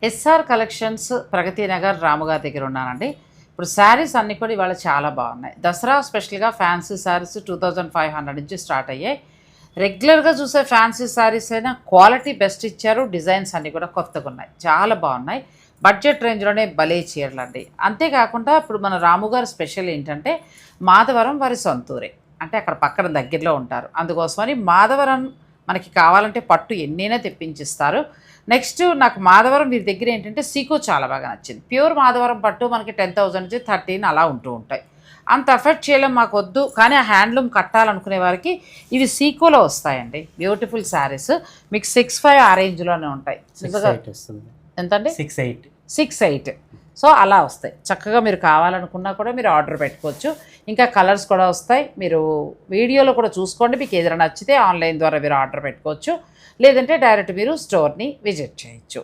SR collections Pragathi Nagar రాముగారి దగ్గర ఉన్నానండి. ఇప్పుడు శారీస్ అన్నీ కూడా ఇవాళ చాలా బాగున్నాయి. దసరా స్పెషల్గా ఫ్యాన్సీ శారీస్ 2500 నుంచి స్టార్ట్ అయ్యాయి. రెగ్యులర్గా చూసే ఫ్యాన్సీ శారీస్ అయినా క్వాలిటీ బెస్ట్ ఇచ్చారు. డిజైన్స్ అన్నీ కూడా కొత్తగా ఉన్నాయి, చాలా బాగున్నాయి. బడ్జెట్ రేంజ్లోనే భలే చీరలు అండి. అంతేకాకుండా ఇప్పుడు మన రాముగారి స్పెషల్ ఏంటంటే మాధవరం వారి సొంతూరే, అంటే అక్కడ పక్కన దగ్గరలో ఉంటారు. అందుకోసమని మాధవరం మనకి కావాలంటే పట్టు ఎన్నైనా తెప్పించిస్తారు. నెక్స్ట్ నాకు మాధవరం వీరి దగ్గర ఏంటంటే సీకో చాలా బాగా నచ్చింది. ప్యూర్ మాధవరం పట్టు మనకి 10,000 నుంచి 13 అలా ఉంటూ ఉంటాయి. అంత ఎఫెక్ట్ చేయలేం, మాకు వద్దు, కానీ ఆ హ్యాండ్లూమ్ కట్టాలనుకునే వారికి ఇవి సీకోలో వస్తాయండి. బ్యూటిఫుల్ శారీస్ మీకు 6,500 ఆ రేంజ్లోనే ఉంటాయి. ఎంతండి? 6,800. సో అలా వస్తాయి. చక్కగా మీరు కావాలనుకున్నా కూడా మీరు ఆర్డర్ పెట్టుకోవచ్చు. ఇంకా కలర్స్ కూడా వస్తాయి. మీరు వీడియోలో కూడా చూసుకోండి. మీకు ఏదైనా నచ్చితే ఆన్లైన్ ద్వారా మీరు ఆర్డర్ పెట్టుకోవచ్చు, లేదంటే డైరెక్ట్ మీరు స్టోర్ని విజిట్ చేయొచ్చు.